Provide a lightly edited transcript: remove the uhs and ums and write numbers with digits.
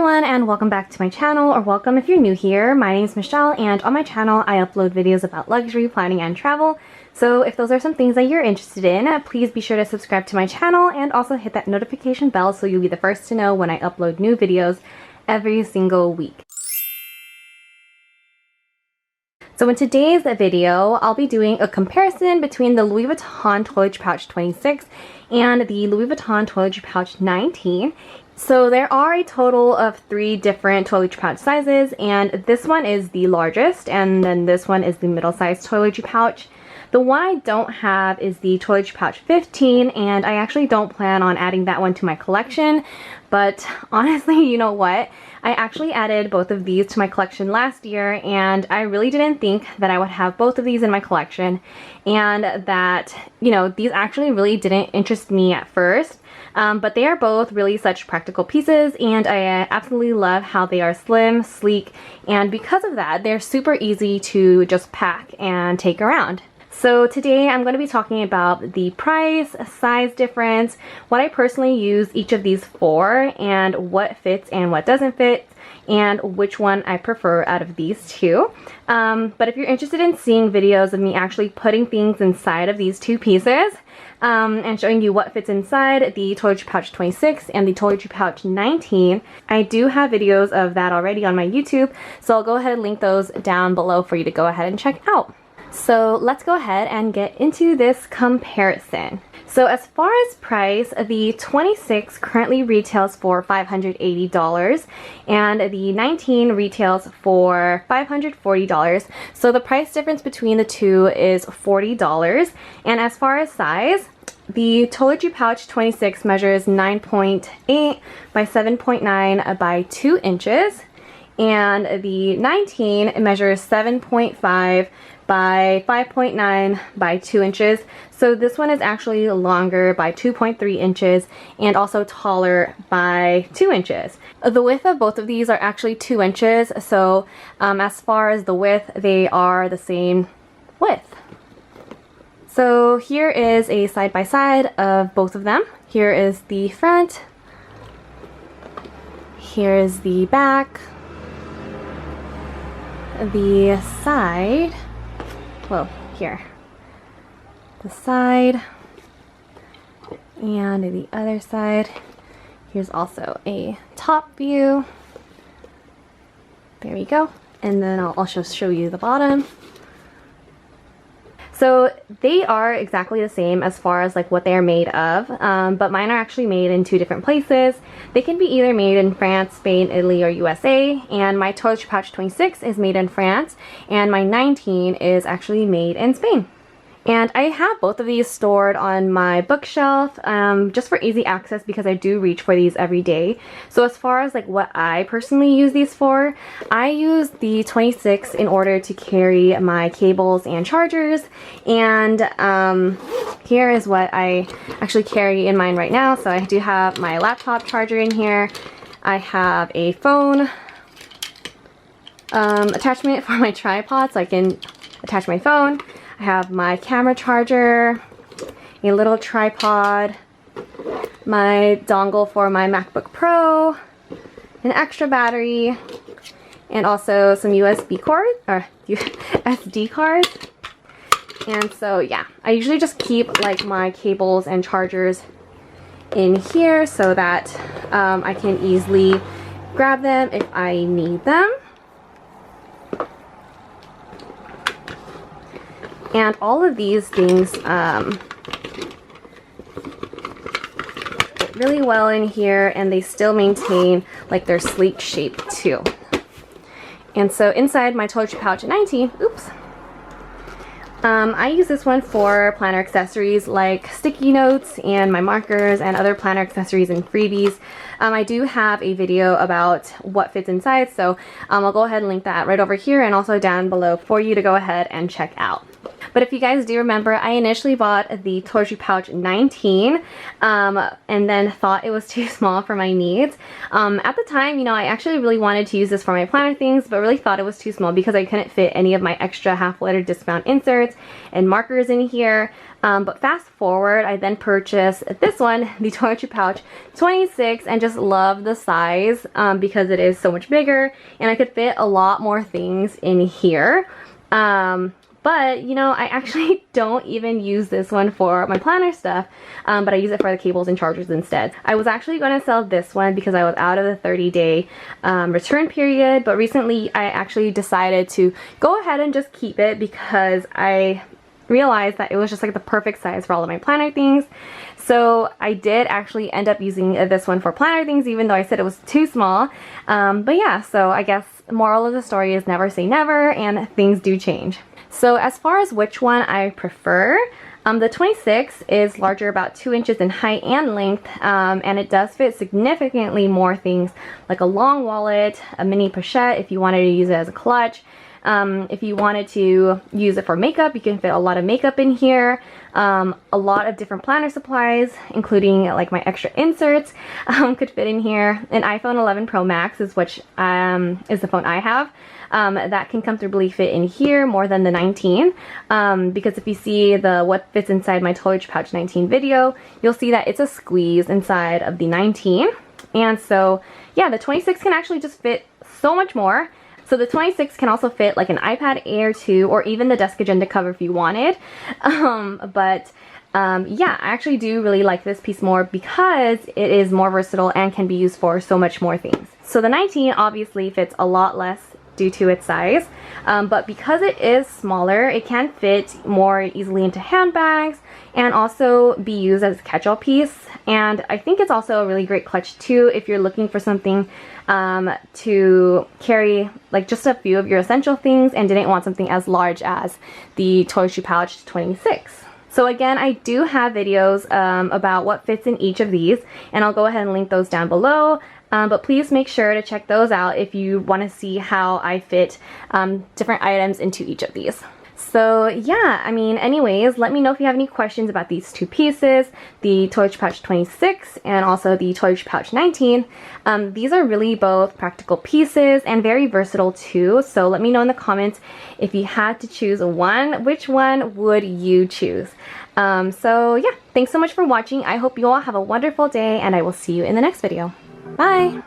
everyone, and welcome back to my channel, or welcome if you're new here. My name is Michelle, and on my channel I upload videos about luxury, planning, and travel. So if those are some things that you're interested in, please be sure to subscribe to my channel and also hit that notification bell so you'll be the first to know when I upload new videos every single week. So in today's video, I'll be doing a comparison between the Louis Vuitton Toiletry Pouch 26 and the Louis Vuitton Toiletry Pouch 19. So there are a total of 3 different toiletry pouch sizes, and this one is the largest, and then this one is the middle-sized toiletry pouch. The one I don't have is the Toiletry Pouch 15, and I actually don't plan on adding that one to my collection. But honestly, you know what? I actually added both of these to my collection last year, and I really didn't think that I would have both of these in my collection, and that, you know, these actually really didn't interest me at first. But they are both really such practical pieces, and I absolutely love how they are slim, sleek, and because of that, they're super easy to just pack and take around. So today I'm going to be talking about the price, size difference, what I personally use each of these for, and what fits and what doesn't fit, and which one I prefer out of these two. But if you're interested in seeing videos of me actually putting things inside of these two pieces, and showing you what fits inside the Toiletry Pouch 26 and the Toiletry Pouch 19. I do have videos of that already on my YouTube, so I'll go ahead and link those down below for you to go ahead and check out. So let's go ahead and get into this comparison. So as far as price, the 26 currently retails for $580 and the 19 retails for $540. So the price difference between the two is $40. And as far as size, the Toiletry Pouch 26 measures 9.8 by 7.9 by 2 inches, and the 19 measures 7.5 by 5.9 by 2 inches. So this one is actually longer by 2.3 inches and also taller by 2 inches. The width of both of these are actually 2 inches, so as far as the width, they are the same width. So here is a side-by-side of both of them. Here is the front, here is the back, the side, well, here, the side, and the other side. Here's also a top view. There we go. And then I'll also show you the bottom. So they are exactly the same as far as like what they are made of, but mine are actually made in 2 different places. They can be either made in France, Spain, Italy, or USA, and my Toiletry Pouch 26 is made in France, and my 19 is actually made in Spain. And I have both of these stored on my bookshelf just for easy access because I do reach for these every day. So as far as like what I personally use these for, I use the 26 in order to carry my cables and chargers. And here is what I actually carry in mine right now. So I do have my laptop charger in here. I have a phone attachment for my tripod so I can attach my phone. I have my camera charger, a little tripod, my dongle for my MacBook Pro, an extra battery, and also some USB cords, or SD cards. And so yeah, I usually just keep like my cables and chargers in here so that I can easily grab them if I need them. And all of these things fit really well in here, and they still maintain like their sleek shape too. And so inside my Toiletry Pouch 19, oops, I use this one for planner accessories like sticky notes and my markers and other planner accessories and freebies. I do have a video about what fits inside, so I'll go ahead and link that right over here and also down below for you to go ahead and check out. But if you guys do remember, I initially bought the Toiletry Pouch 19 and then thought it was too small for my needs. At the time, you know, I actually really wanted to use this for my planner things, but really thought it was too small because I couldn't fit any of my extra half-letter discount inserts and markers in here. But fast forward, I then purchased this one, the Toiletry Pouch 26, and just love the size because it is so much bigger and I could fit a lot more things in here. But, you know, I actually don't even use this one for my planner stuff, but I use it for the cables and chargers instead. I was actually going to sell this one because I was out of the 30-day return period, but recently I actually decided to go ahead and just keep it because I realized that it was just like the perfect size for all of my planner things. So I did actually end up using this one for planner things, even though I said it was too small. But yeah, so I guess the moral of the story is never say never, and things do change. So as far as which one I prefer, the 26 is larger, about 2 inches in height and length, and it does fit significantly more things like a long wallet, a mini pochette if you wanted to use it as a clutch. If you wanted to use it for makeup, you can fit a lot of makeup in here. A lot of different planner supplies, including like my extra inserts, could fit in here. An iPhone 11 Pro Max is which is the phone I have. That can comfortably fit in here more than the 19, because if you see the what fits inside my Toiletry Pouch 19 video, you'll see that it's a squeeze inside of the 19. And so yeah, the 26 can actually just fit so much more. So the 26 can also fit like an iPad Air 2 or even the desk agenda cover if you wanted. Yeah, I actually do really like this piece more because it is more versatile and can be used for so much more things. So the 19 obviously fits a lot less due to its size, but because it is smaller, it can fit more easily into handbags and also be used as a catch-all piece. And I think it's also a really great clutch too if you're looking for something to carry like just a few of your essential things and didn't want something as large as the Toiletry Pouch 26. So again, I do have videos about what fits in each of these, and I'll go ahead and link those down below. But please make sure to check those out if you want to see how I fit different items into each of these. So yeah, I mean, anyways, let me know if you have any questions about these two pieces, the Toiletry Pouch 26 and also the Toiletry Pouch 19. These are really both practical pieces and very versatile too. So let me know in the comments if you had to choose one, which one would you choose? So yeah, thanks so much for watching. I hope you all have a wonderful day and I will see you in the next video. Bye!